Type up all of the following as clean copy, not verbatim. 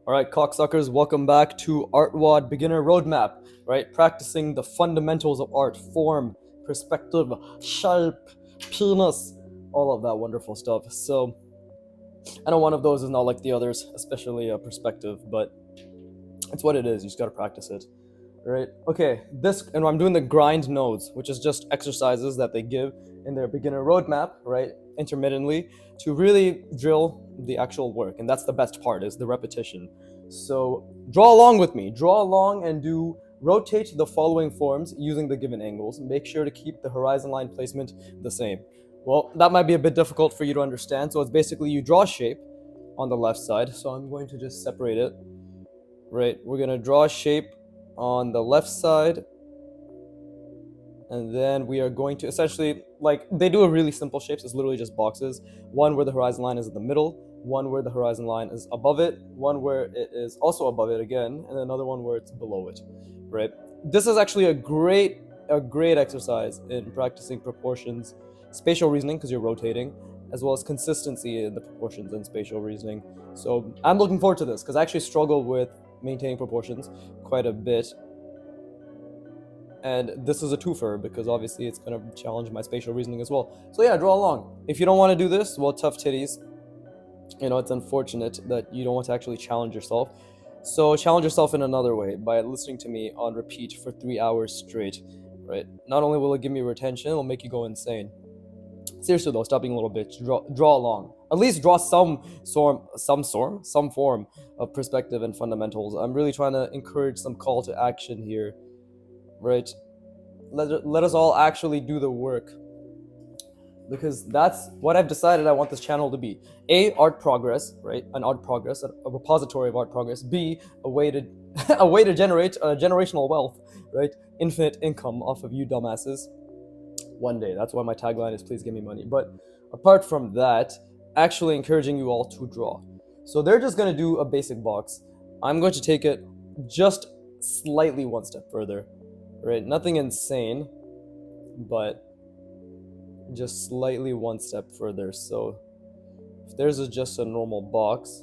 All right, cocksuckers, welcome back to artwod beginner roadmap, right? Practicing the fundamentals of art, form, perspective, sharp, penis, all of that wonderful stuff. So, I know one of those is not like the others, especially perspective, but it's what it is. You just gotta practice it, right? Okay, and I'm doing the grind nodes, which is just exercises that they give in their beginner roadmap, right? Intermittently to really drill the actual work, and that's the best part is the repetition. So draw along with me. Draw along and rotate the following forms using the given angles. Make sure to keep the horizon line placement the same. Well, that might be a bit difficult for you to understand. So it's basically you draw a shape on the left side. So I'm going to just separate it. Right, we're gonna draw a shape on the left side, and then we are going to essentially, like, they do a really simple shapes. It's literally just boxes. One where the horizon line is in the middle, one where the horizon line is above it, one where it is also above it again, and another one where it's below it, right? This is actually a great exercise in practicing proportions, spatial reasoning, because you're rotating, as well as consistency in the proportions and spatial reasoning. So I'm looking forward to this because I actually struggle with maintaining proportions quite a bit, and this is a twofer because obviously it's going to challenge my spatial reasoning as well. So yeah, draw along. If you don't want to do this, well, tough titties. It's unfortunate that you don't want to actually challenge yourself. So challenge yourself in another way by listening to me on repeat for 3 hours straight, right? Not only will it give me retention, it'll make you go insane. Seriously though, stop being a little bitch. Draw along. At least draw some form of perspective and fundamentals. I'm really trying to encourage some call to action here, right? Let us all actually do the work, because that's what I've decided I want this channel to be. A, art progress, right? An art progress, a repository of art progress. B, a way to a way to generate generational wealth, right? Infinite income off of you dumbasses. One day. That's why my tagline is please give me money. But apart from that, actually encouraging you all to draw. So they're just going to do a basic box. I'm going to take it just slightly one step further, right? Nothing insane, but just slightly one step further. So if theirs is just a normal box,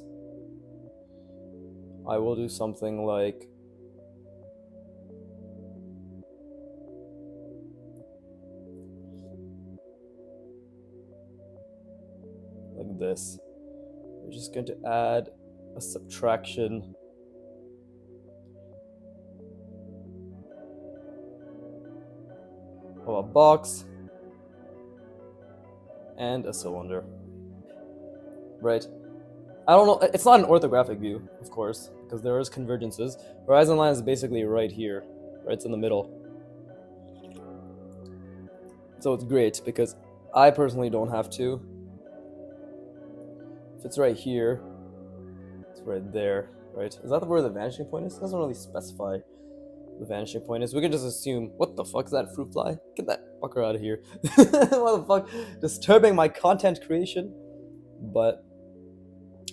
I will do something like this. We're just going to add a subtraction of a box and a cylinder, right? I don't know, it's not an orthographic view, of course, because there is convergences. Horizon line is basically right here, right? It's in the middle. So it's great because I personally don't have to. If it's right here, it's right there, right? Is that where the vanishing point is? It doesn't really specify the vanishing point is. We can just assume, what the fuck is that, fruit fly? Get that fucker out of here. What the fuck? Disturbing my content creation. But,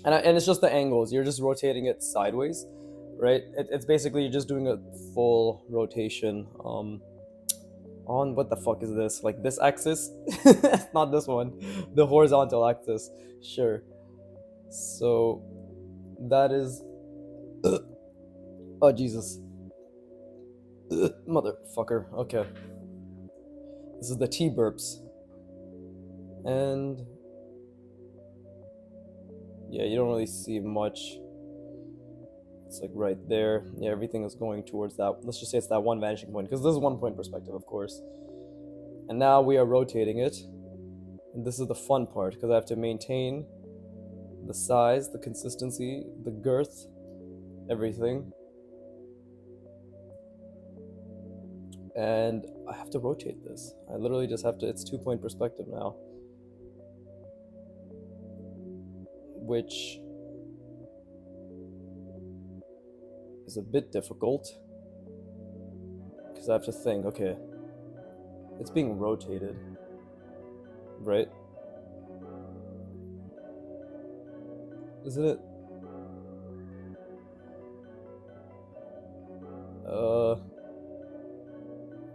and it's just the angles. You're just rotating it sideways, right? It's basically you're just doing a full rotation on, what the fuck is this? Like this axis? Not this one. The horizontal axis. Sure. So, that is... oh, Jesus. Motherfucker. Okay. This is the T burps. And yeah, you don't really see much. It's like right there. Yeah, everything is going towards that. Let's just say it's that one vanishing point, because this is 1 point perspective, of course. And now we are rotating it. And this is the fun part, because I have to maintain the size, the consistency, the girth, everything. And I have to rotate this. I literally just have to, it's 2 point perspective now. Which is a bit difficult. Because I have to think, okay, it's being rotated, right? Isn't it?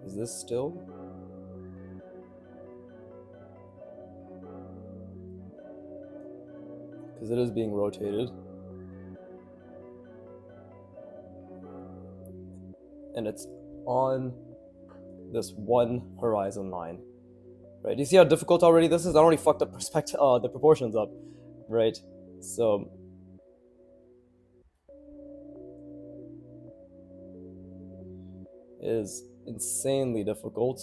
Is this still? Because it is being rotated. and it's on this one horizon line, right? You see how difficult already this is? I already fucked up the proportions up, right? So it is insanely difficult.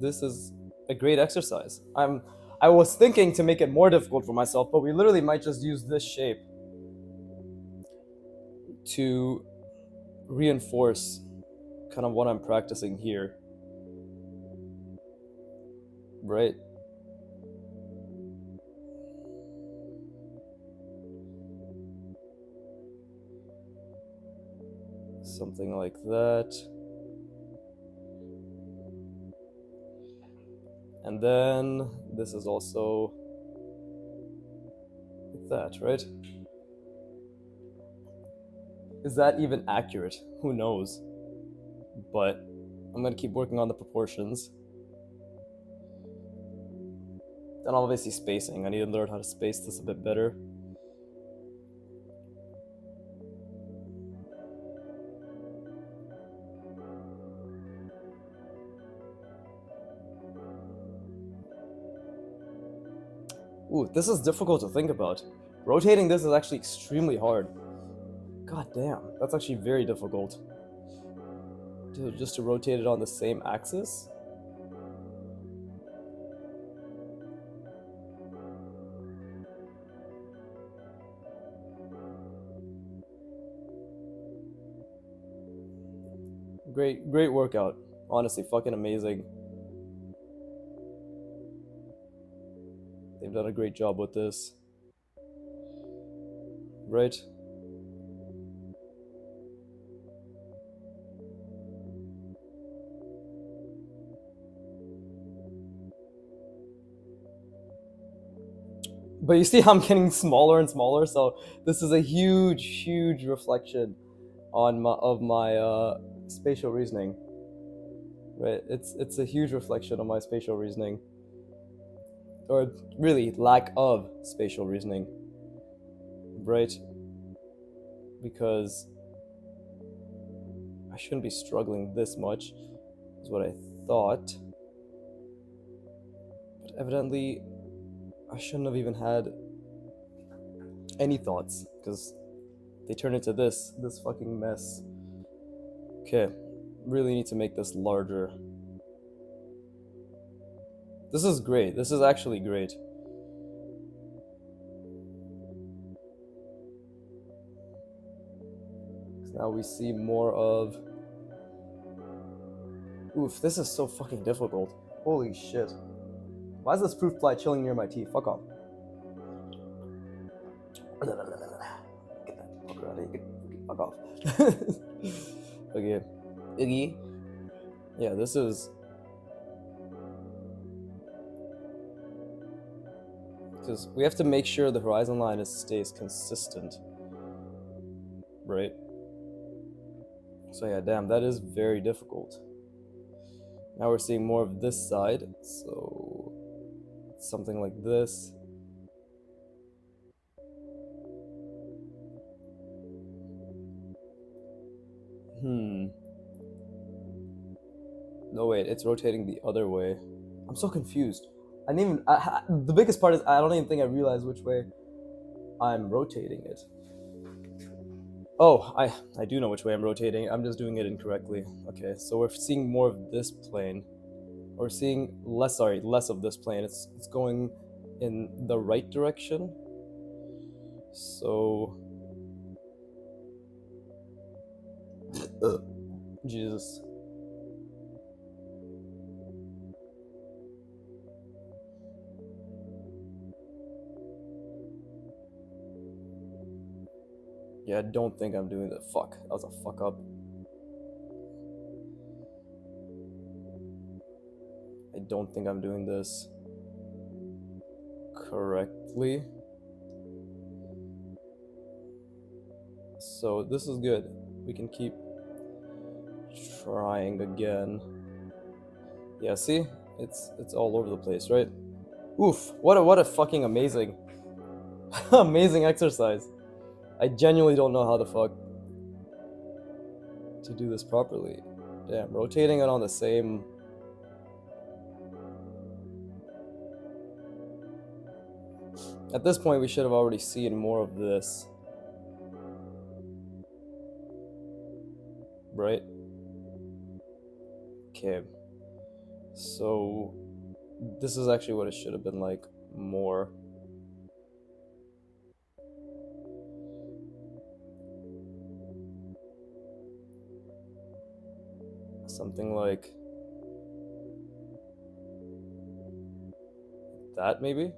This is a great exercise. I was thinking to make it more difficult for myself, but we literally might just use this shape to reinforce kind of what I'm practicing here, right? Something like that. And then this is also like that, right? Is that even accurate? Who knows? But I'm gonna keep working on the proportions. Then obviously spacing. I need to learn how to space this a bit better. Ooh, this is difficult to think about. Rotating this is actually extremely hard. God damn, that's actually very difficult. Just to rotate it on the same axis? Great workout. Honestly, fucking amazing. They've done a great job with this. Right? But you see how I'm getting smaller and smaller, so this is a huge reflection on my spatial reasoning. Right? It's a huge reflection on my spatial reasoning. Or really lack of spatial reasoning. Right? Because I shouldn't be struggling this much, is what I thought. But evidently I shouldn't have even had any thoughts, because they turn into this fucking mess. Okay, really need to make this larger. This is great. This is actually great. Now we see more of... Oof, this is so fucking difficult. Holy shit. Why is this fruit fly chilling near my teeth? Fuck off. Get that fucker out of here. Fuck off. Okay. Iggy. Yeah, this is... Because we have to make sure the horizon line stays consistent. Right? So yeah, damn, that is very difficult. Now we're seeing more of this side, so something like this. No, wait, it's rotating the other way. I'm so confused. I didn't even... the biggest part is I don't even think I realized which way I'm rotating it. Oh, I do know which way I'm rotating. I'm just doing it incorrectly. Okay, so we're seeing more of this plane. We're seeing less of this plane. It's going in the right direction. So... Jesus. Yeah, I don't think I'm doing that. Fuck. That was a fuck up. I don't think I'm doing this correctly. So this is good. We can keep trying again. Yeah, see? It's all over the place, right? Oof. What a fucking amazing amazing exercise. I genuinely don't know how the fuck to do this properly. Damn, rotating it on the same... At this point, we should have already seen more of this. Right? Okay. So, this is actually what it should have been like more. Something like that, maybe?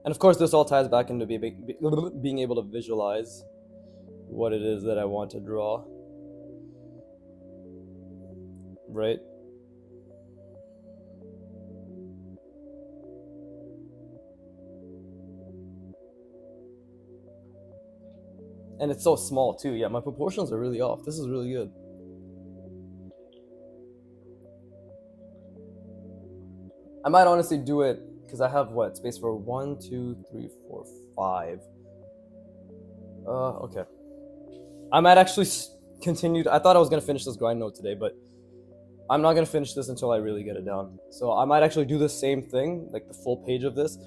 And of course, this all ties back into being able to visualize what it is that I want to draw. Right? And it's so small too. Yeah, my proportions are really off. This is really good. I might honestly do it because I have what? Space for 1, 2, 3, 4, 5. Okay. I might actually continue. I thought I was gonna finish this grind note today, but I'm not gonna finish this until I really get it down. So I might actually do the same thing, like the full page of this,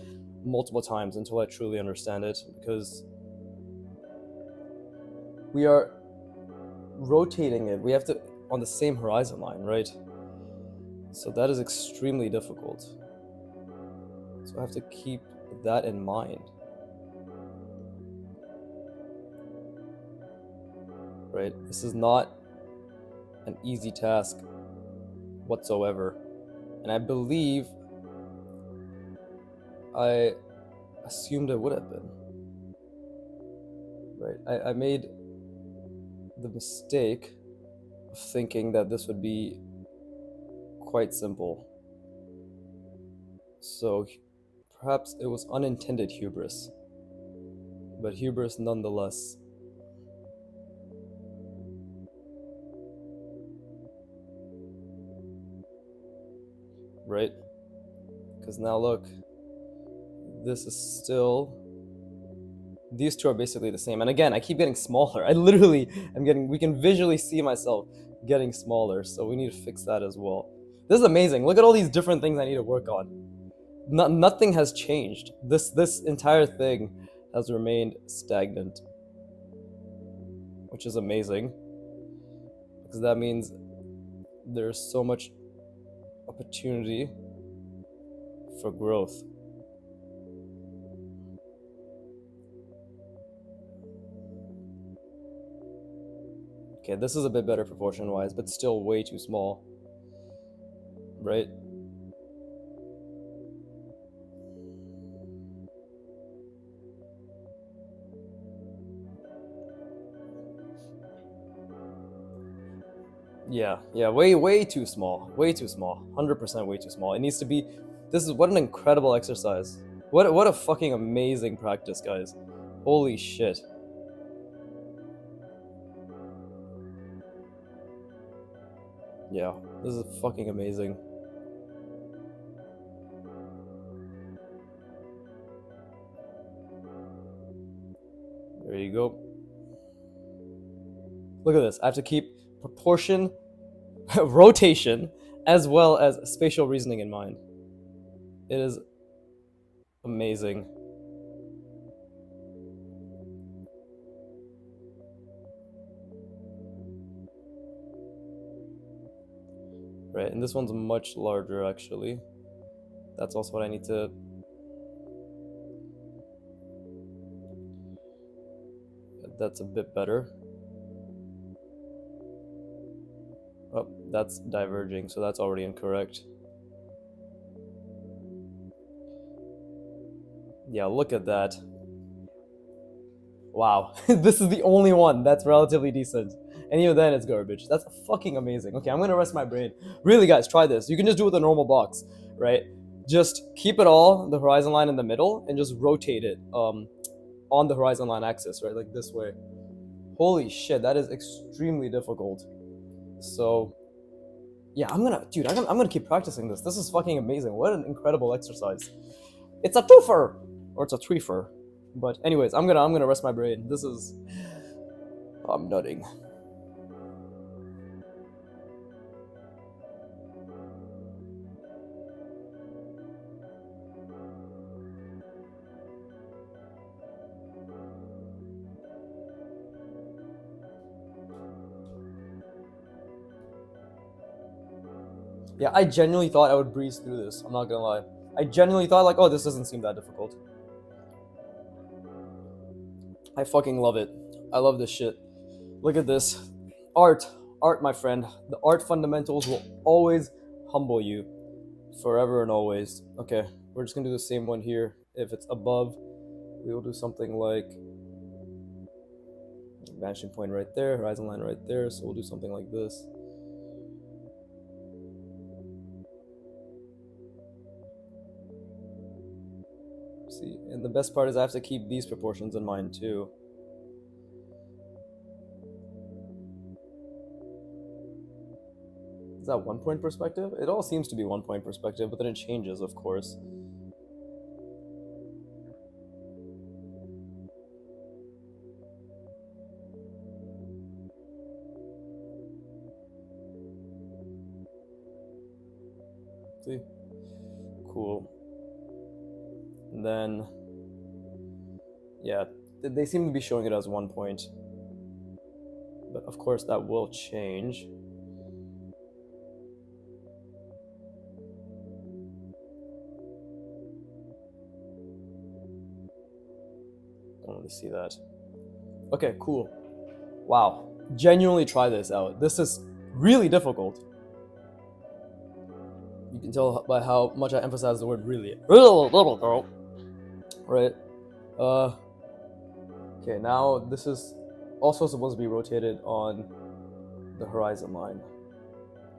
multiple times until I truly understand it, because we are rotating it. We have to on the same horizon line, right? So that is extremely difficult. So I have to keep that in mind. Right? This is not an easy task whatsoever. And I believe I assumed it would have been. Right? I made the mistake of thinking that this would be quite simple. So perhaps it was unintended hubris, but hubris nonetheless. Right? Because now look, this is still... These two are basically the same. And again, I keep getting smaller. I literally am getting... We can visually see myself getting smaller, so we need to fix that as well. This is amazing. Look at all these different things I need to work on. Nothing has changed. This entire thing has remained stagnant, which is amazing, because that means there's so much opportunity for growth. Okay, this is a bit better proportion-wise, but still way too small, right? Yeah, way too small. Way too small. 100% way too small. It needs to be... This is... What an incredible exercise. What a fucking amazing practice, guys. Holy shit. Yeah, this is fucking amazing. There you go. Look at this. I have to keep proportion, rotation, as well as spatial reasoning in mind. It is amazing. Right, and this one's much larger actually. That's also what I need to... That's a bit better. Oh, that's diverging, so that's already incorrect. Yeah, look at that. Wow, this is the only one that's relatively decent. And even then, it's garbage. That's fucking amazing. Okay, I'm gonna rest my brain. Really, guys, try this. You can just do it with a normal box, right? Just keep it all, the horizon line in the middle, and just rotate it on the horizon line axis, right? Like this way. Holy shit, that is extremely difficult. So, yeah, I'm gonna keep practicing this. This is fucking amazing. What an incredible exercise. It's a twofer! or it's a threefer. But anyways, I'm gonna rest my brain. This is I'm nutting. Yeah, I genuinely thought I would breeze through this. I'm not gonna lie. I genuinely thought like, oh, this doesn't seem that difficult. I fucking love it. I love this shit. Look at this. Art. Art, my friend. The art fundamentals will always humble you. Forever and always. Okay, we're just gonna do the same one here. If it's above, we will do something like vanishing point right there, horizon line right there. So we'll do something like this. See, and the best part is I have to keep these proportions in mind too. Is that 1 point perspective? It all seems to be 1 point perspective, but then it changes, of course. See? Cool. And then, yeah, they seem to be showing it as 1 point. But of course that will change. Don't really see that. Okay, cool. Wow. Genuinely try this out. This is really difficult. You can tell by how much I emphasize the word really. Right? Okay, now this is also supposed to be rotated on the horizon line.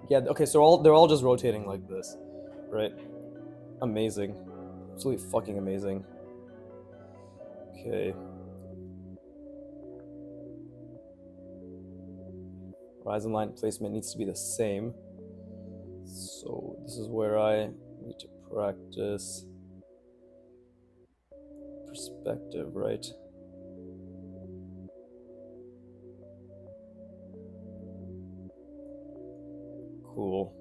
Yeah, okay, so they're all just rotating like this, right? Amazing. Absolutely fucking amazing. Okay. Horizon line placement needs to be the same. So this is where I need to practice perspective, right? Cool.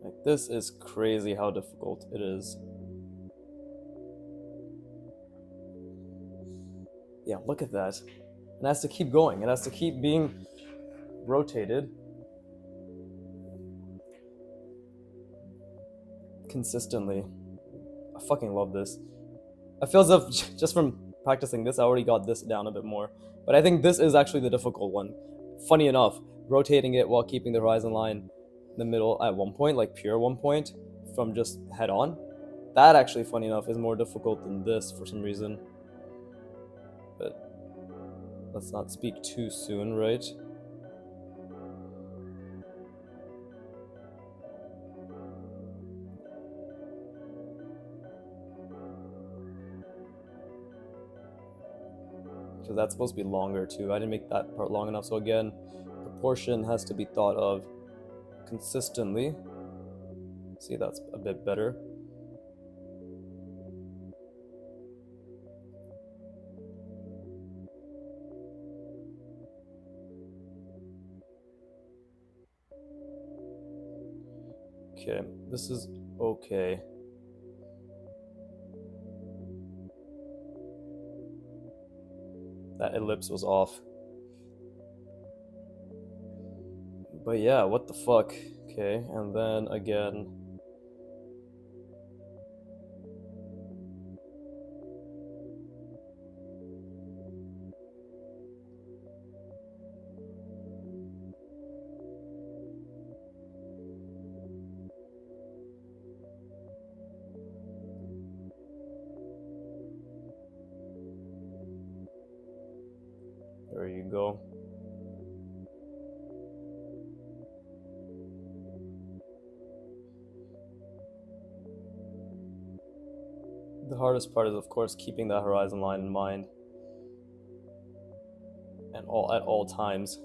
Like, this is crazy how difficult it is. Yeah, look at that. It has to keep going. It has to keep being rotated consistently. I fucking love this. I feel as if just from practicing this, I already got this down a bit more. But I think this is actually the difficult one. Funny enough, rotating it while keeping the horizon line in the middle at 1 point, like pure 1 point, from just head on, that actually, funny enough, is more difficult than this for some reason. But let's not speak too soon, right? Because that's supposed to be longer too. I didn't make that part long enough. So again, proportion has to be thought of consistently. See, that's a bit better. Okay, this is okay. That ellipse was off. But yeah, what the fuck? Okay, and then again. There you go. The hardest part is, of course, keeping that horizon line in mind and at all times,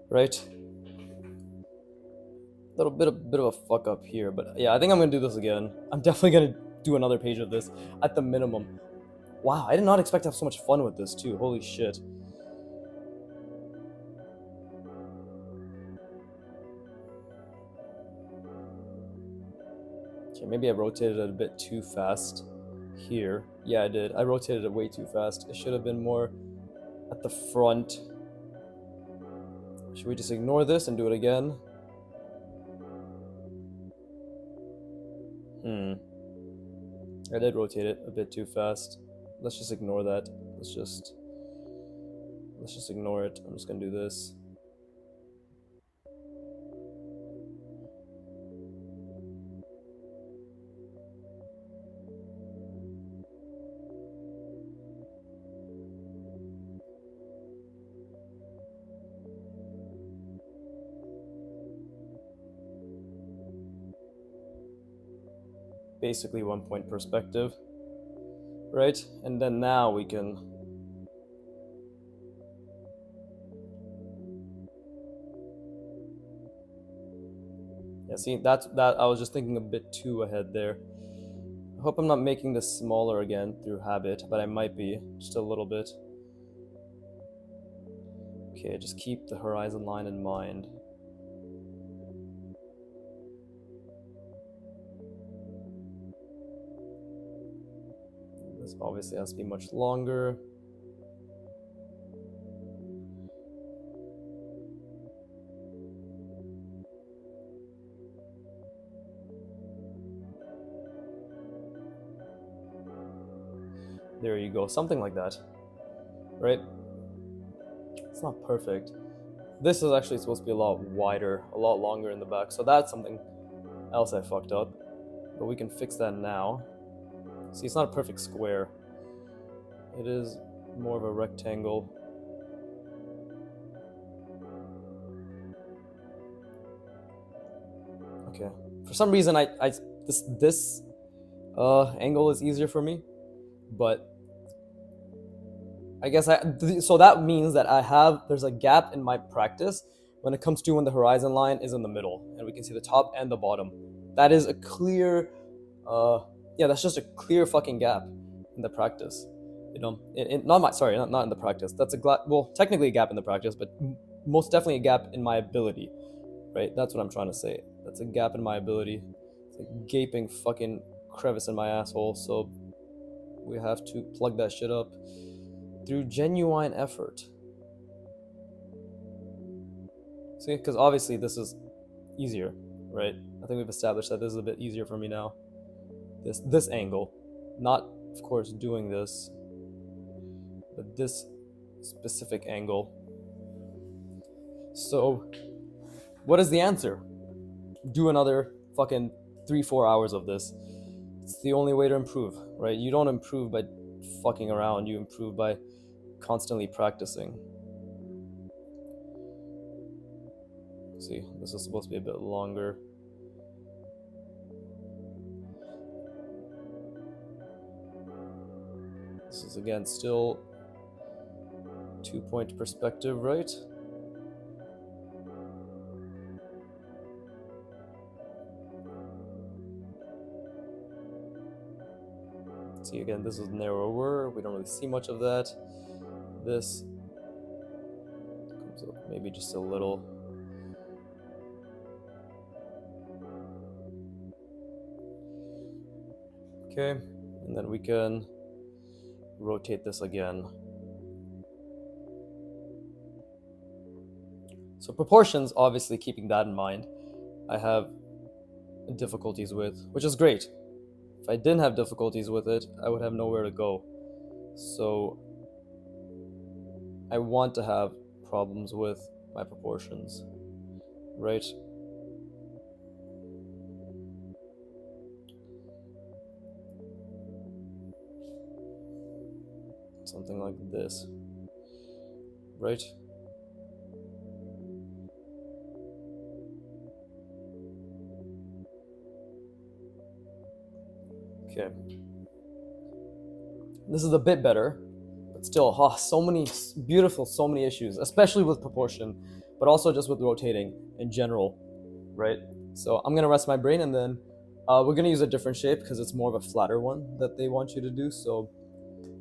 right? Bit of a fuck up here, but yeah, I think I'm gonna do this again. I'm definitely gonna do another page of this at the minimum. Wow, I did not expect to have so much fun with this too. Holy shit. Okay, maybe I rotated it a bit too fast here. Yeah, I did. I rotated it way too fast. It should have been more at the front. Should we just ignore this and do it again? I did rotate it a bit too fast. Let's just ignore that. Let's just ignore it. I'm just gonna do this. Basically 1 point perspective, right? And then now we can see that I was just thinking a bit too ahead there. I hope I'm not making this smaller again through habit, but I might be just a little bit. Okay, just keep the horizon line in mind. This obviously has to be much longer. There you go, something like that, right? It's not perfect. This is actually supposed to be a lot wider, a lot longer in the back, so that's something else I fucked up. But we can fix that now. See, it's not a perfect square. It is more of a rectangle. Okay. For some reason, this angle is easier for me, but I guess so that means that there's a gap in my practice when it comes to when the horizon line is in the middle, and we can see the top and the bottom. That is a clear, that's just a clear fucking gap in the practice. Not in the practice. That's technically a gap in the practice, but most definitely a gap in my ability, right? That's what I'm trying to say. That's a gap in my ability. It's a gaping fucking crevice in my asshole. So we have to plug that shit up through genuine effort. See, because obviously this is easier, right? I think we've established that this is a bit easier for me now. This angle, not of course doing this, but this specific angle. So, what is the answer? Do another fucking 3-4 hours of this. It's the only way to improve, right? You don't improve by fucking around, you improve by constantly practicing. See, this is supposed to be a bit longer. This is again still 2-point perspective, right? See, again, this is narrower. We don't really see much of that. This comes up maybe just a little. Okay, and then we can rotate this again. So proportions, obviously keeping that in mind, I have difficulties with, which is great. If I didn't have difficulties with it, I would have nowhere to go. So I want to have problems with my proportions, right? Something like this, right? Okay. This is a bit better, but still, so many beautiful, so many issues, especially with proportion, but also just with rotating in general, right? So I'm gonna rest my brain, and then we're gonna use a different shape because it's more of a flatter one that they want you to do. So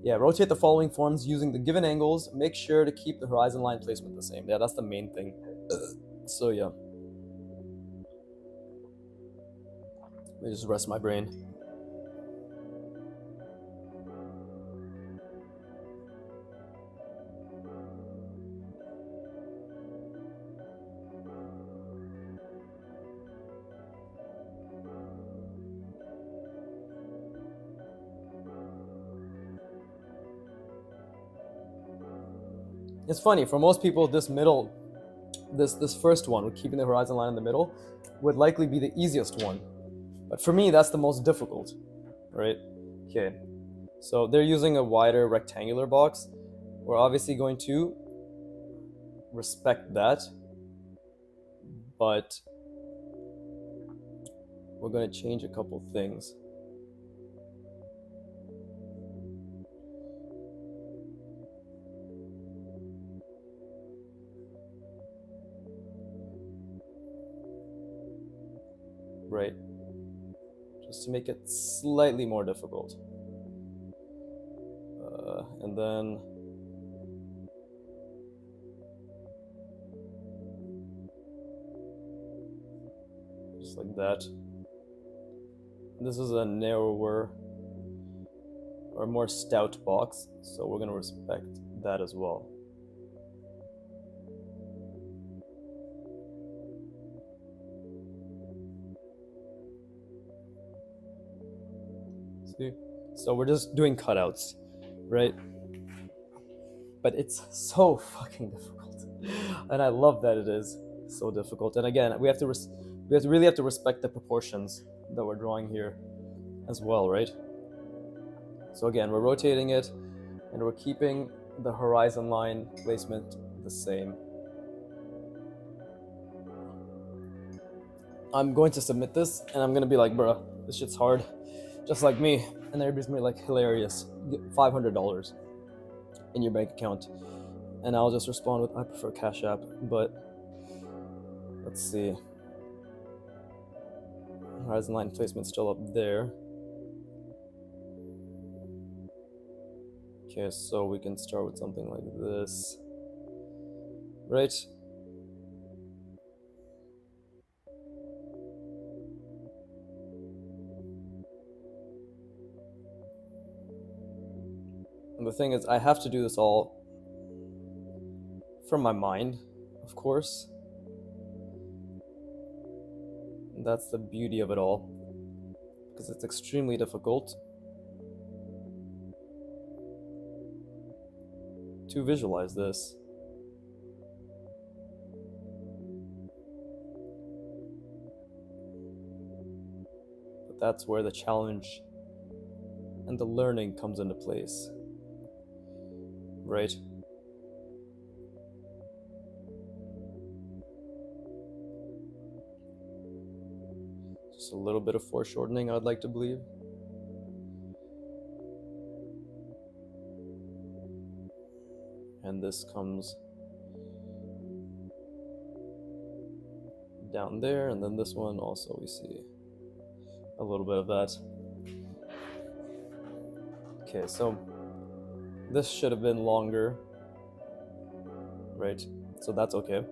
yeah, rotate the following forms using the given angles. Make sure to keep the horizon line placement the same. Yeah, that's the main thing. So yeah, let me just rest my brain. It's funny, for most people, this first one, with keeping the horizon line in the middle, would likely be the easiest one. But for me, that's the most difficult, right? Okay, so they're using a wider rectangular box. We're obviously going to respect that, but we're going to change a couple things. Right, just to make it slightly more difficult. And then just like that. This is a narrower or more stout box, so we're going to respect that as well. See? So we're just doing cutouts, right? But it's so fucking difficult, and I love that it is so difficult. And again, we have to really have to respect the proportions that we're drawing here as well, right? So again, we're rotating it, and we're keeping the horizon line placement the same. I'm going to submit this, and I'm gonna be like, bruh, this shit's hard, just like me. And everybody's gonna be like, hilarious, get $500 in your bank account. And I'll just respond with, I prefer Cash App, but let's see. Horizon line placement's still up there. Okay, so we can start with something like this, right? And the thing is, I have to do this all from my mind, of course. And that's the beauty of it all, because it's extremely difficult to visualize this. But that's where the challenge and the learning comes into place, right? Just a little bit of foreshortening, I'd like to believe. And this comes down there, and then this one also we see a little bit of that. Okay, so this should have been longer, right? So that's okay.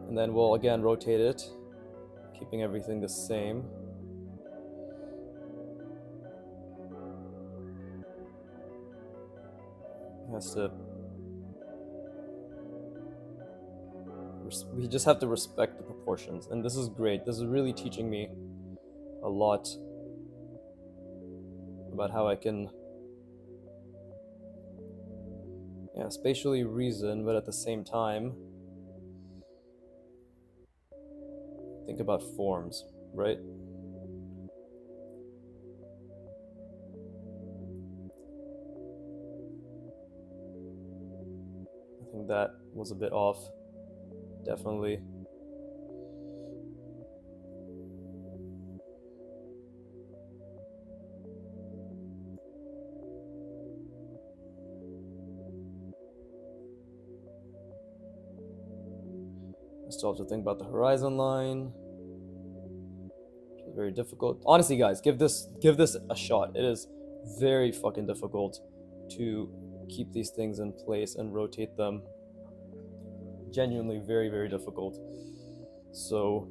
And then we'll again rotate it, keeping everything the same. We just have to respect the proportions, and this is great. This is really teaching me a lot about how I can spatially reason, but at the same time think about forms, right? I think that was a bit off, definitely. still have to think about the horizon line. Very difficult. Honestly, guys, give this a shot. It is very fucking difficult to keep these things in place and rotate them. Genuinely very, very difficult. So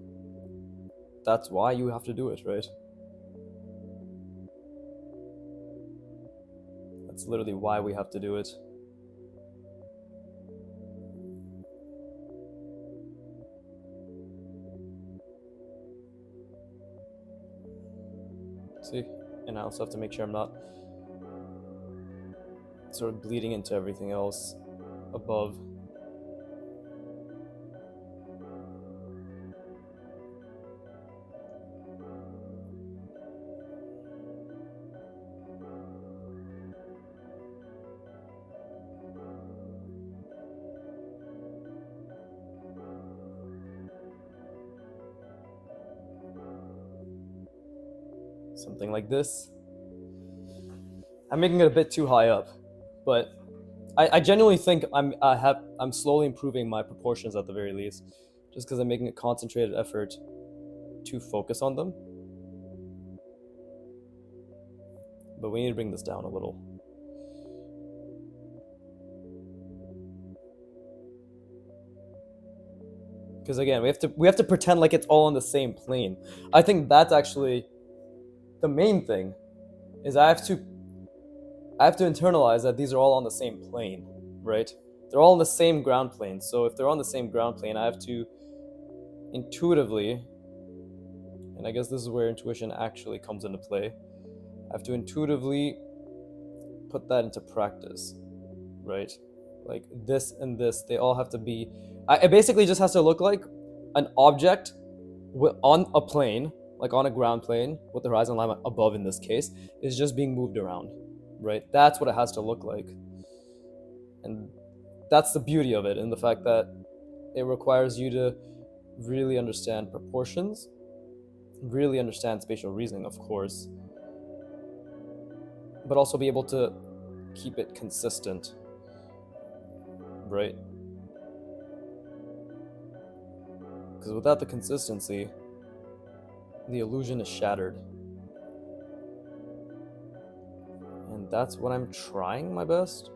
that's why you have to do it, right? That's literally why we have to do it. See? And I also have to make sure I'm not sort of bleeding into everything else above. Something like this. I'm making it a bit too high up, but I genuinely think I'm slowly improving my proportions at the very least, just because I'm making a concentrated effort to focus on them. But we need to bring this down a little. Because again, we have to pretend like it's all on the same plane. I think that's actually the main thing, is I have to internalize that these are all on the same plane, right? They're all on the same ground plane. So if they're on the same ground plane, I have to intuitively, and I guess this is where intuition actually comes into play, I have to intuitively put that into practice, right? Like this and this, they all have to be, it basically just has to look like an object on a plane, like on a ground plane with the horizon line above in this case, is just being moved around, right? That's what it has to look like. And that's the beauty of it, and the fact that it requires you to really understand proportions, really understand spatial reasoning, of course, but also be able to keep it consistent, right? Because without the consistency, the illusion is shattered. And that's what I'm trying my best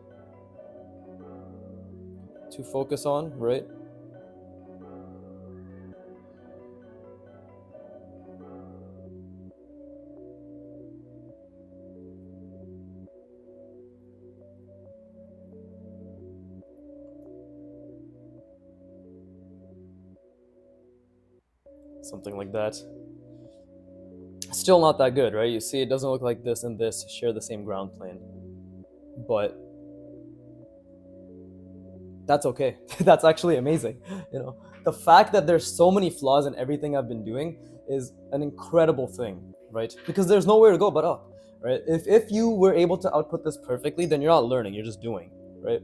to focus on, right? Something like that. Still not that good, right? You see, it doesn't look like this and this share the same ground plane. But that's okay. That's actually amazing. You know, the fact that there's so many flaws in everything I've been doing is an incredible thing, right? Because there's nowhere to go but up, right? If you were able to output this perfectly, then you're not learning, you're just doing, right?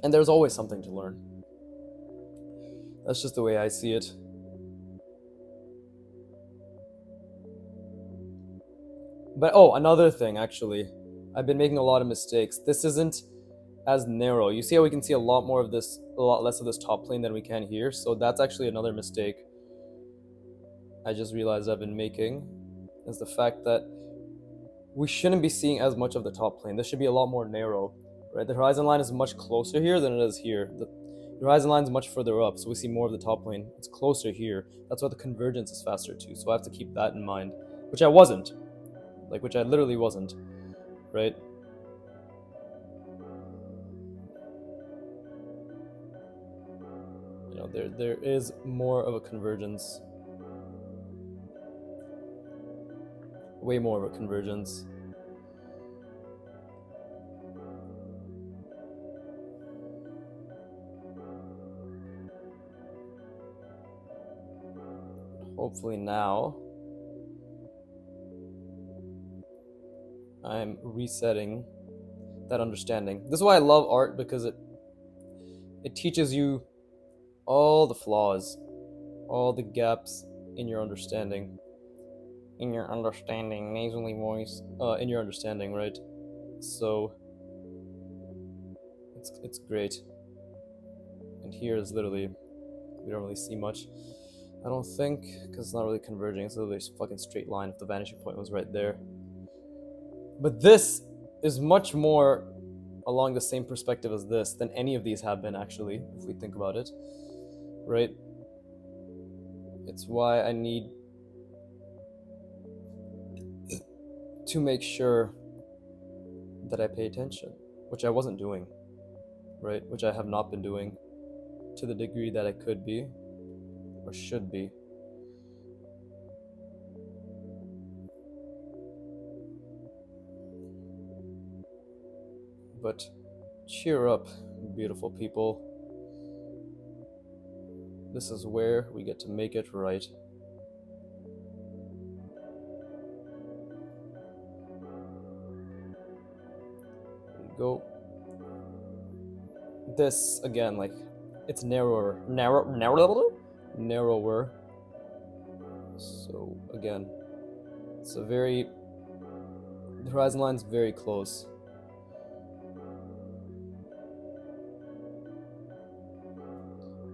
And there's always something to learn. That's just the way I see it. But another thing, actually, I've been making a lot of mistakes. This isn't as narrow. You see how we can see a lot less of this top plane than we can here. So that's actually another mistake I just realized I've been making, is the fact that we shouldn't be seeing as much of the top plane. This should be a lot more narrow, right? The horizon line is much closer here than it is here. The horizon line is much further up, so we see more of the top plane. It's closer here. That's why the convergence is faster too. So I have to keep that in mind, which I wasn't. Which I literally wasn't, right? You know, there is more of a convergence. Way more of a convergence. Hopefully now I'm resetting that understanding. This is why I love art, because it teaches you all the flaws, all the gaps in your understanding. Nasally voice. In your understanding, right? So it's great. And here is literally, we don't really see much, I don't think, because it's not really converging. It's literally a fucking straight line if the vanishing point was right there. But this is much more along the same perspective as this than any of these have been, actually, if we think about it, right? It's why I need to make sure that I pay attention, which I wasn't doing, right? Which I have not been doing to the degree that I could be or should be. But cheer up, beautiful people. This is where we get to make it right. There you go. This, again, like, it's narrower. So, again, it's a very, the horizon line's very close.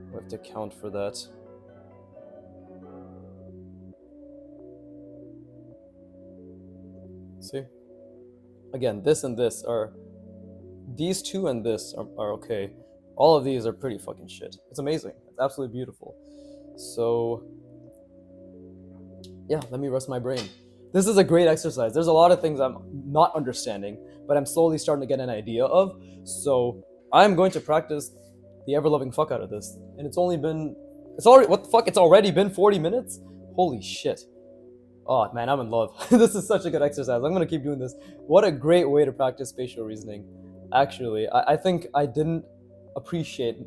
We have to account for that. See? Again, this and this are, these two and this are okay. All of these are pretty fucking shit. It's amazing. It's absolutely beautiful. So, yeah, let me rest my brain. This is a great exercise. There's a lot of things I'm not understanding, but I'm slowly starting to get an idea of. So, I'm going to practice the ever-loving fuck out of this. And it's already, what the fuck? It's already been 40 minutes? Holy shit. Oh, man, I'm in love. This is such a good exercise. I'm going to keep doing this. What a great way to practice spatial reasoning. Actually, I think I didn't appreciate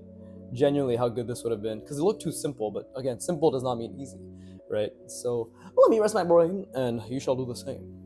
genuinely how good this would have been, because it looked too simple, but again, simple does not mean easy, right? So, let me rest my brain, and you shall do the same.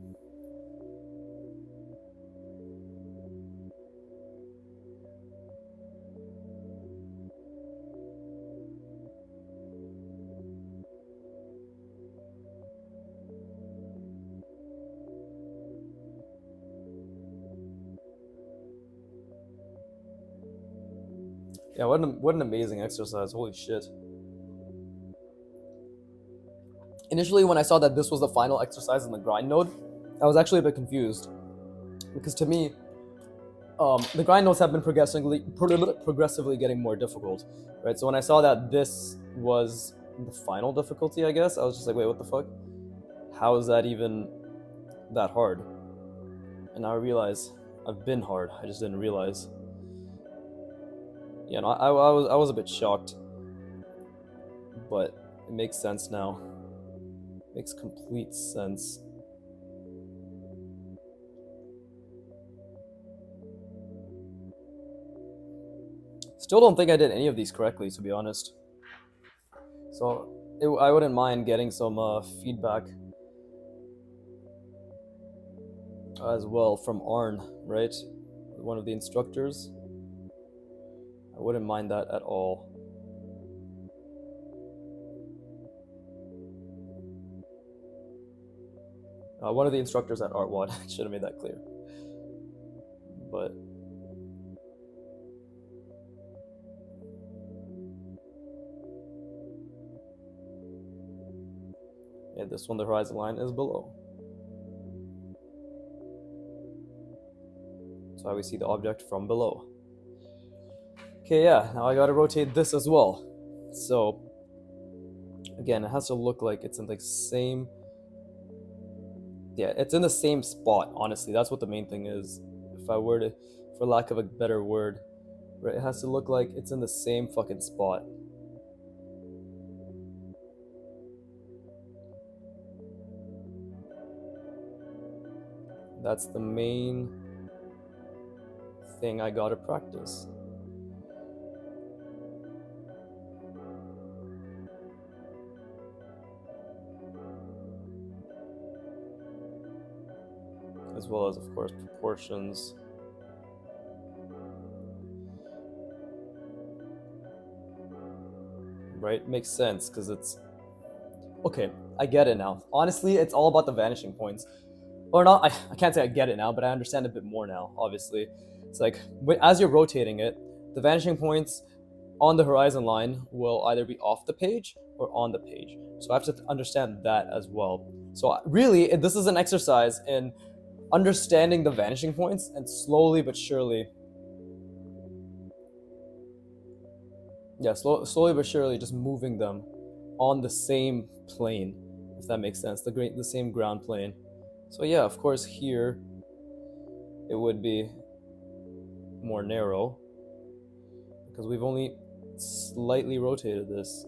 Yeah, what an amazing exercise. Holy shit. Initially, when I saw that this was the final exercise in the grind node, I was actually a bit confused. Because to me, the grind nodes have been progressively getting more difficult, right? So when I saw that this was the final difficulty, I guess, I was just like, wait, what the fuck? How is that even that hard? And now I realize I've been hard. I just didn't realize. Yeah, no, I was a bit shocked, but it makes sense now. Makes complete sense. Still don't think I did any of these correctly, to be honest. So I wouldn't mind getting some feedback as well from Arn, right? One of the instructors. I wouldn't mind that at all. One of the instructors at artwod. Should have made that clear. But yeah, this one, the horizon line is below. So how we see the object from below. Okay, yeah, now I gotta rotate this as well. So, again, it has to look like it's in the same... Yeah, it's in the same spot, honestly. That's what the main thing is. If I were to, for lack of a better word, right, it has to look like it's in the same fucking spot. That's the main thing I gotta practice. As well as, of course, proportions. Right? Makes sense, because it's... Okay, I get it now. Honestly, it's all about the vanishing points. Or not, I can't say I get it now, but I understand a bit more now, obviously. It's like, as you're rotating it, the vanishing points on the horizon line will either be off the page or on the page. So I have to understand that as well. So really, this is an exercise in understanding the vanishing points and slowly but surely, slowly but surely just moving them on the same plane, if that makes sense, the same ground plane. So yeah, of course here it would be more narrow because we've only slightly rotated this.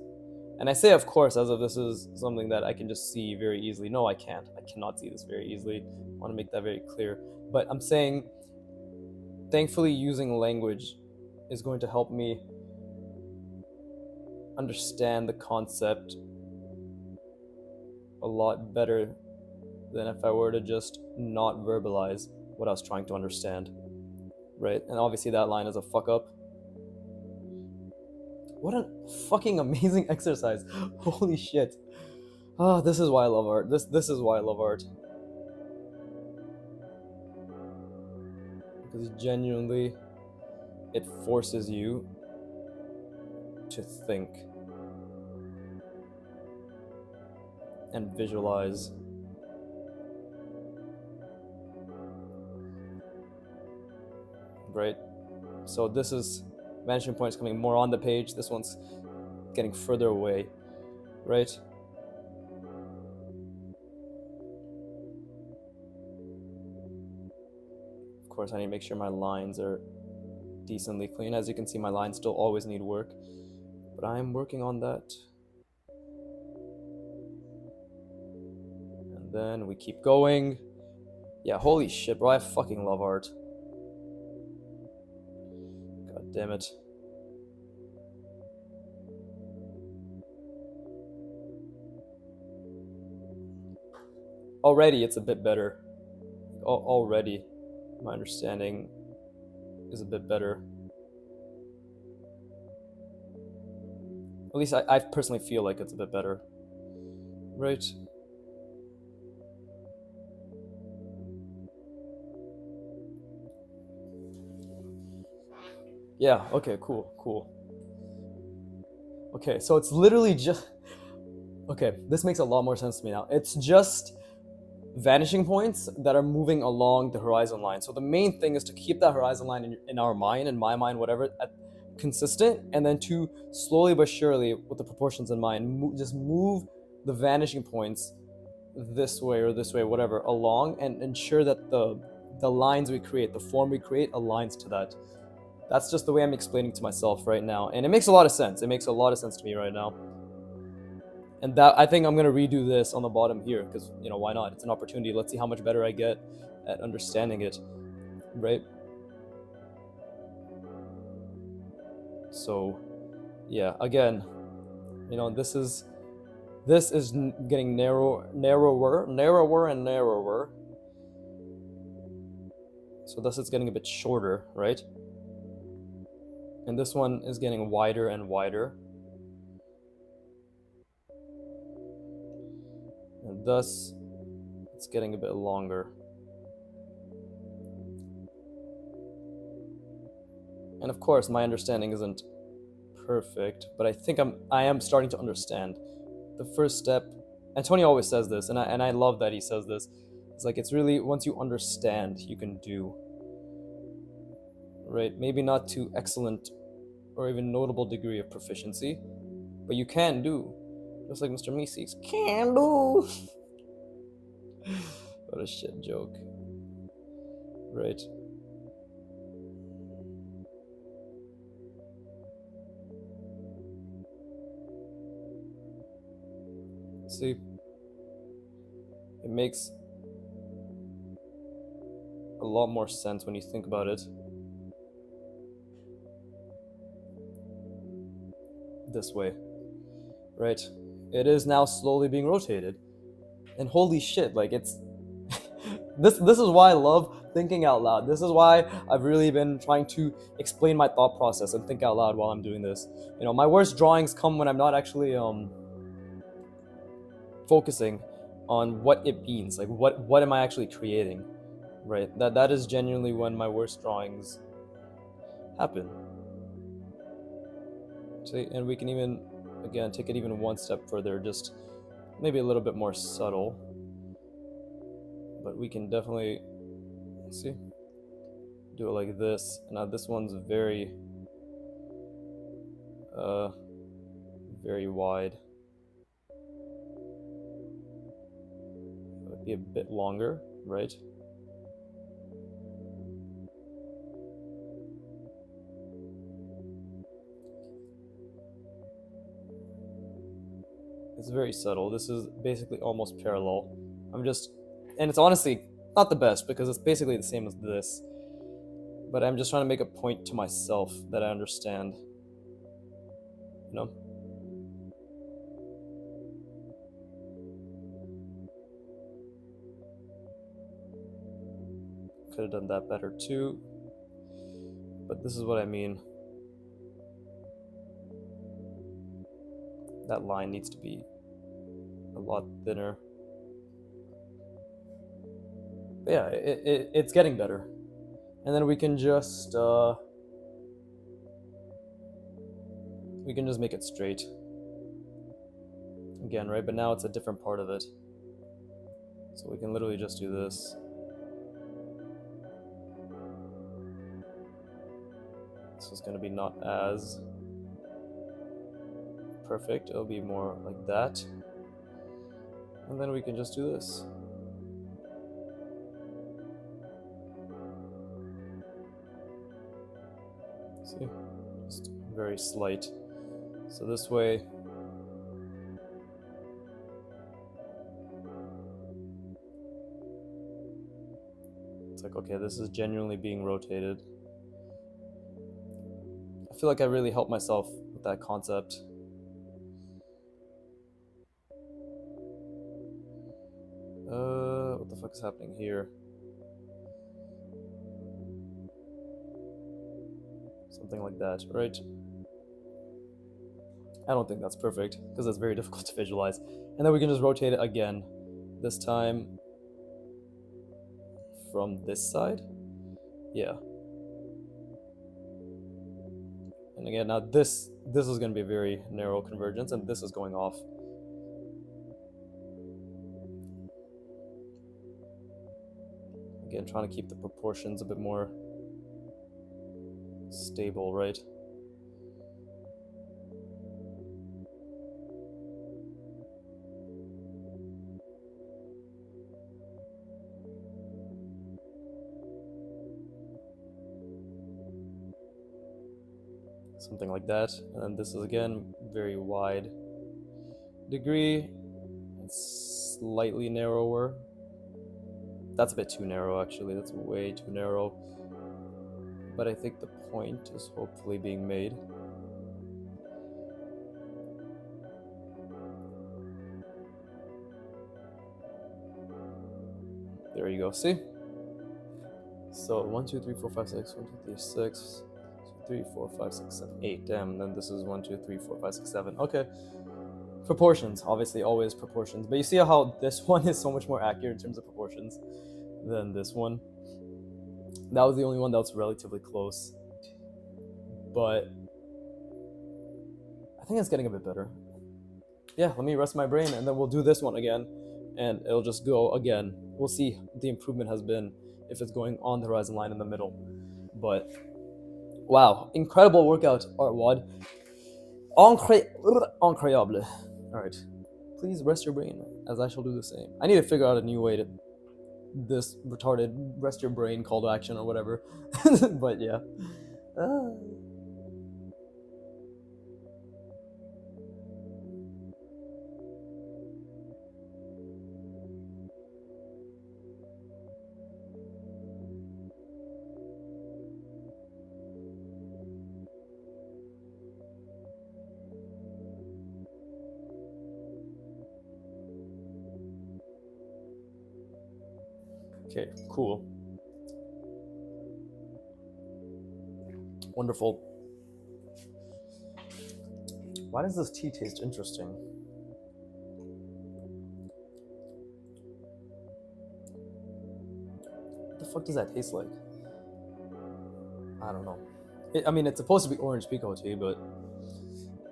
And I say of course as if this is something that I can just see very easily. No, I can't. I cannot see this very easily. I want to make that very clear. But I'm saying, thankfully, using language is going to help me understand the concept a lot better than if I were to just not verbalize what I was trying to understand. Right? And obviously that line is a fuck up. What a fucking amazing exercise. Holy shit. Oh, this is why I love art. This is why I love art. Because genuinely, it forces you to think and visualize. Right? So this is vanishing points coming more on the page. This one's getting further away. Right? Of course, I need to make sure my lines are decently clean. As you can see, my lines still always need work, but I'm working on that. And then we keep going. Yeah, holy shit, bro, I fucking love art. God damn it. Already it's a bit better. Already my understanding is a bit better. At least I personally feel like it's a bit better. Right? Yeah, okay, cool. Okay, so it's literally just... Okay, this makes a lot more sense to me now. It's just vanishing points that are moving along the horizon line. So the main thing is to keep that horizon line in our mind, in my mind, whatever, consistent, and then to slowly but surely, with the proportions in mind, just move the vanishing points this way or this way, whatever, along, and ensure that the lines we create, the form we create, aligns to that. That's just the way I'm explaining to myself right now, and it makes a lot of sense. It makes a lot of sense to me right now. And that, I think I'm gonna redo this on the bottom here because, you know, why not? It's an opportunity. Let's see how much better I get at understanding it, right? So, yeah. Again, you know, this is getting narrower, and narrower. So thus it's getting a bit shorter, right? And this one is getting wider and wider. And thus, it's getting a bit longer. And of course, my understanding isn't perfect, but I think I am starting to understand. The first step, and Tony always says this, and I love that he says this. It's like, it's really, once you understand, you can do. Right? Maybe not to excellent or even notable degree of proficiency, but you can do. Just like Mr. Meeseeks can do. What a shit joke. Right. See, it makes a lot more sense when you think about it this way. Right? It is now slowly being rotated. And holy shit, like, it's this is why I love thinking out loud. This is why I've really been trying to explain my thought process and think out loud while I'm doing this. You know, my worst drawings come when I'm not actually focusing on what it means. Like, what am I actually creating? Right? That is genuinely when my worst drawings happen. See, and we can even, again, take it even one step further, just maybe a little bit more subtle. But we can definitely, see, do it like this. Now this one's very, very wide. It would be a bit longer, right? It's very subtle. This is basically almost parallel. And it's honestly not the best because it's basically the same as this. But I'm just trying to make a point to myself that I understand. You know? Could have done that better too. But this is what I mean. That line needs to be a lot thinner. But yeah, it's getting better. And then we can just make it straight again, right? But now it's a different part of it, so we can literally just do this. This is going to be not as perfect. It'll be more like that, and then we can just do this. See, just very slight. So this way, it's like, okay, this is genuinely being rotated. I feel like I really helped myself with that concept. What the fuck is happening here? Something like that, right? I don't think that's perfect because it's very difficult to visualize. And then we can just rotate it again, this time from this side. Yeah. And again, now this is going to be a very narrow convergence, and this is going off. Again, trying to keep the proportions a bit more stable, right? Something like that. And then this is again very wide degree. It's slightly narrower. That's a bit too narrow, actually. That's way too narrow. But I think the point is hopefully being made. There you go. See? So 1, 2, 3, 4, 5, 6. 1, 2, 3, 6. 3, 4, 5, 6, 7, 8. Damn, then this is 1, 2, 3, 4, 5, 6, 7. Okay. Proportions, obviously, always proportions. But you see how this one is so much more accurate in terms of proportions than this one? That was the only one that was relatively close. But I think it's getting a bit better. Yeah, let me rest my brain, and then we'll do this one again, and it'll just go again. We'll see what the improvement has been, if it's going on the horizon line in the middle. But wow, incredible workout, artwod. Incroyable. Alright, please rest your brain, as I shall do the same. I need to figure out a new way to this retarded rest your brain call to action or whatever. But yeah. Okay, cool. Wonderful. Why does this tea taste interesting? What the fuck does that taste like? I don't know. I mean, it's supposed to be orange pico tea, but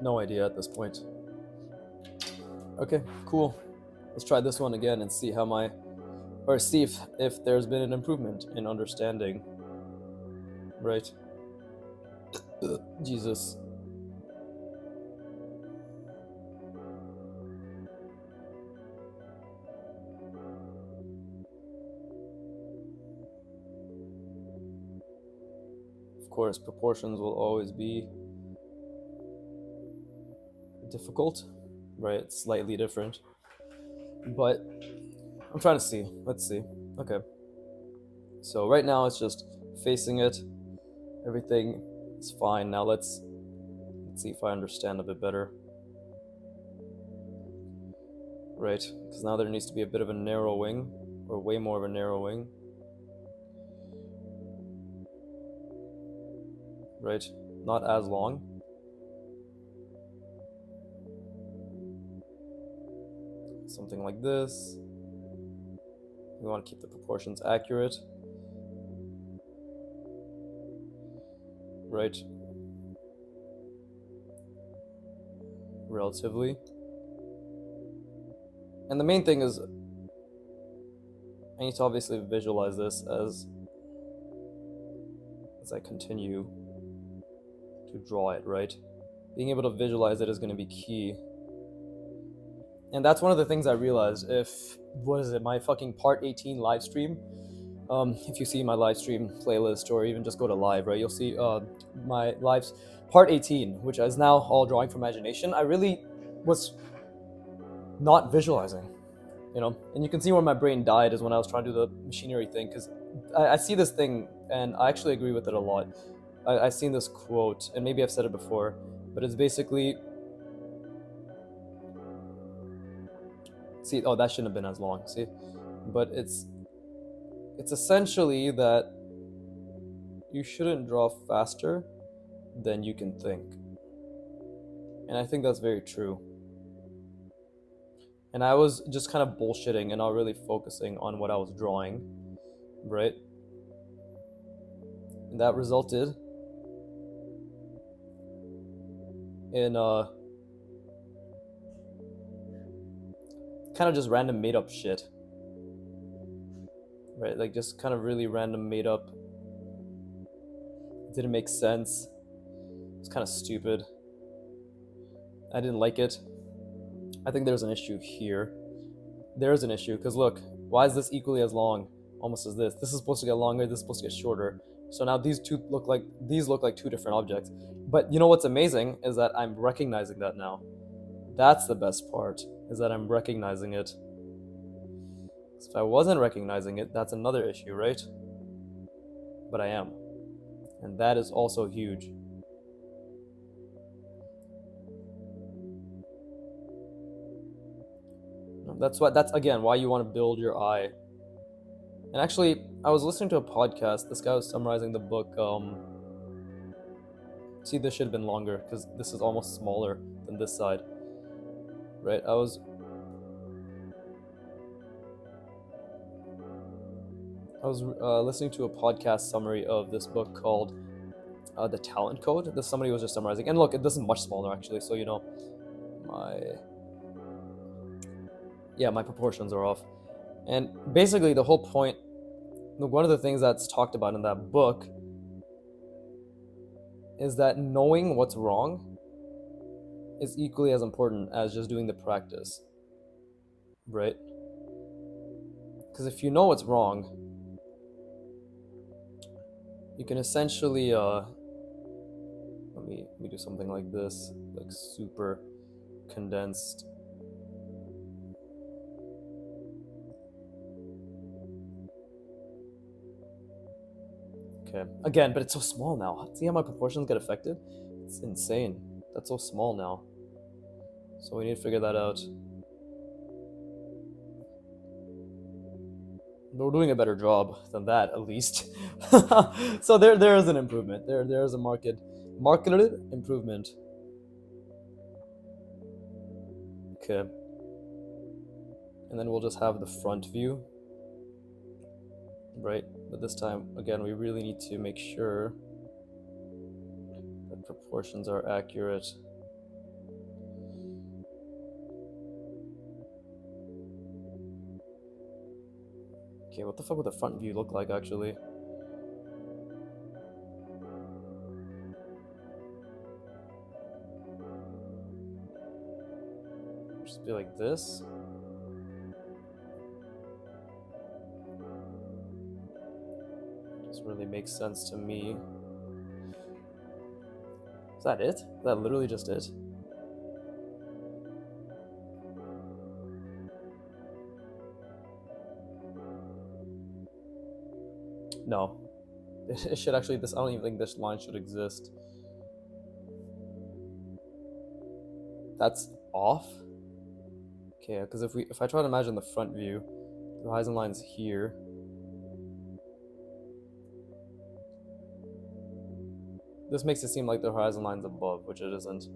No idea at this point. Okay, cool. Let's try this one again and see how see if there's been an improvement in understanding. Right. Jesus. Of course, proportions will always be difficult, right? It's slightly different. But I'm trying to see. Let's see. Okay. So right now it's just facing it. Everything is fine. Now let's see if I understand a bit better. Right, because now there needs to be a bit of a narrowing, or way more of a narrowing. Right, not as long. Something like this. We want to keep the proportions accurate. Right. Relatively. And the main thing is, I need to obviously visualize this as I continue to draw it, right? Being able to visualize it is going to be key. And that's one of the things I realized. What is it, my fucking part 18 live stream? If you see my live stream playlist, or even just go to live, right, you'll see my lives part 18, which is now all drawing from imagination. I really was not visualizing, and you can see where my brain died is when I was trying to do the machinery thing, because I see this thing and I actually agree with it a lot. I've seen this quote, and maybe I've said it before, but it's basically, see, oh, that shouldn't have been as long, see, but it's essentially that you shouldn't draw faster than you can think. And I think that's very true. And I was just kind of bullshitting and not really focusing on what I was drawing, right? And that resulted in kind of just random made up shit. Right? Like just kind of really random made up. It didn't make sense. It's kind of stupid. I didn't like it. I think there's an issue here. There's an issue, because look, why is this equally as long almost as this? This is supposed to get longer, this is supposed to get shorter. So now these look like two different objects. But you know what's amazing is that I'm recognizing that now. That's the best part, is that I'm recognizing it. If I wasn't recognizing it, that's another issue, right? But I am. And that is also huge. That's again why you want to build your eye. And actually, I was listening to a podcast. This guy was summarizing the book. See, this should have been longer because this is almost smaller than this side. Right? I was listening to a podcast summary of this book called The Talent Code. This somebody was just summarizing. And look, this is much smaller actually. So my proportions are off. And basically the whole point, one of the things that's talked about in that book is that knowing what's wrong is equally as important as just doing the practice, right? Because if you know what's wrong, you can essentially let me do something like this, like super condensed. Okay, again, but it's so small now. See how my proportions get affected? It's insane. That's so small now. So we need to figure that out. But we're doing a better job than that, at least. So there is an improvement. There is a marketed improvement. Okay. And then we'll just have the front view. Right? But this time, again, we really need to make sure that proportions are accurate. Okay, what the fuck would the front view look like actually? Just be like this. Doesn't really make sense to me. Is that it? Is that literally just it? No. It should actually, I don't even think this line should exist. That's off? Okay, because if I try to imagine the front view, the horizon line's here. This makes it seem like the horizon line's above, which it isn't.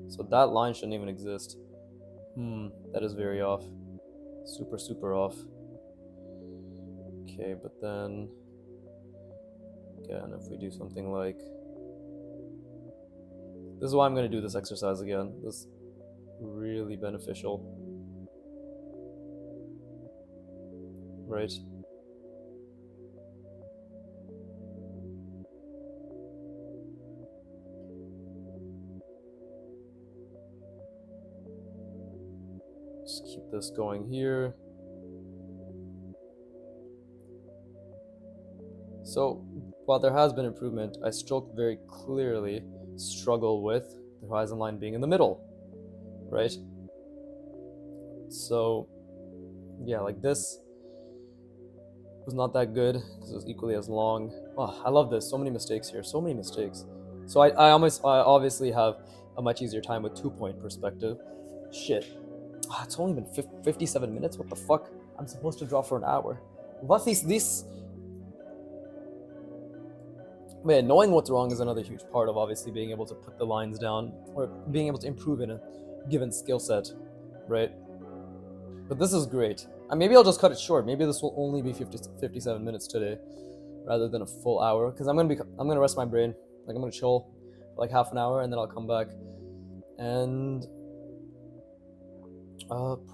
So that line shouldn't even exist. That is very off. Super, super off. Okay, but then again, if we do something like this is why I'm gonna do this exercise again. This is really beneficial. Right? Just keep this going here. So, while there has been improvement, I still very clearly struggle with the horizon line being in the middle, right? So, yeah, like this was not that good because it was equally as long. Oh, I love this. So many mistakes here. So many mistakes. So I obviously have a much easier time with 2-point perspective. Shit. It's only been 57 minutes. What the fuck? I'm supposed to draw for an hour. What's this? Man, knowing what's wrong is another huge part of obviously being able to put the lines down or being able to improve in a given skill set, right? But this is great. Maybe I'll just cut it short. Maybe this will only be 57 minutes today rather than a full hour because I'm gonna rest my brain. Like I'm gonna chill for like half an hour and then I'll come back and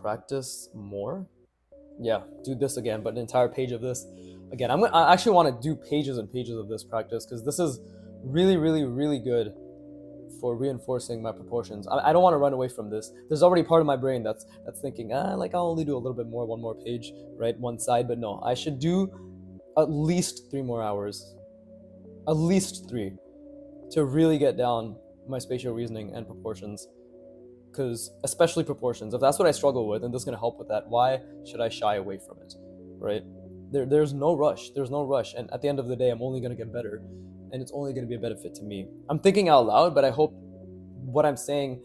practice more. Yeah, do this again, but an entire page of this again. I actually want to do pages and pages of this practice because this is really, really, really good for reinforcing my proportions. I don't want to run away from this. There's already part of my brain that's thinking, like I'll only do a little bit more, one more page, right, one side. But no, I should do at least 3 more hours, at least 3, to really get down my spatial reasoning and proportions. Because especially proportions, if that's what I struggle with, and this is going to help with that, why should I shy away from it, right? There's no rush. There's no rush. And at the end of the day, I'm only going to get better. And it's only going to be a benefit to me. I'm thinking out loud, but I hope what I'm saying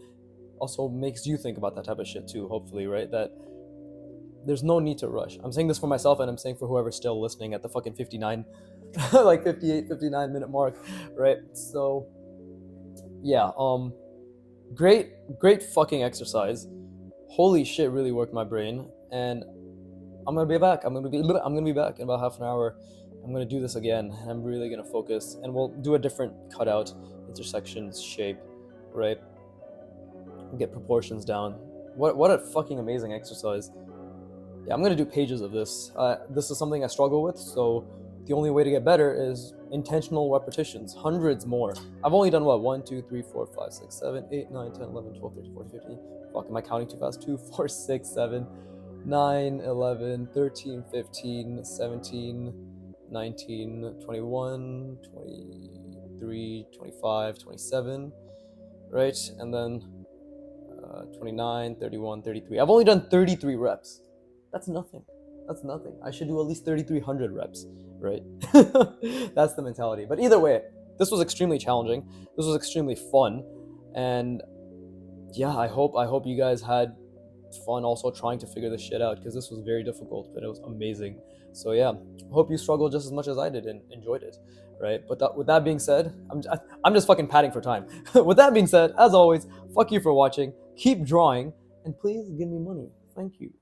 also makes you think about that type of shit too, hopefully, right? That there's no need to rush. I'm saying this for myself, and I'm saying for whoever's still listening at the fucking 59, like 58, 59 minute mark, right? So, yeah, great fucking exercise. Holy shit, really worked my brain. And I'm gonna be back. I'm gonna be back in about half an hour. I'm gonna do this again. I'm really gonna focus, and we'll do a different cutout, intersections, shape, right? Get proportions down. What a fucking amazing exercise. Yeah, I'm gonna do pages of this. This is something I struggle with, so the only way to get better is intentional repetitions, hundreds more. I've only done what? 1, 2, 3, 4, 5, 6, 7, 8, 9, 10, 11, 12, 13, 14, 15. Fuck, am I counting too fast? 2, 4, 6, 7, 9, 11, 13, 15, 17, 19, 21, 23, 25, 27, right? And then 29, 31, 33. I've only done 33 reps. That's nothing. That's nothing. I should do at least 3,300 reps, right? That's the mentality. But either way, this was extremely challenging. This was extremely fun. And yeah, I hope you guys had fun also trying to figure this shit out because this was very difficult, but it was amazing. So yeah, hope you struggled just as much as I did and enjoyed it, right? But with that being said, I'm just fucking padding for time. With that being said, as always, fuck you for watching. Keep drawing, and please give me money. Thank you.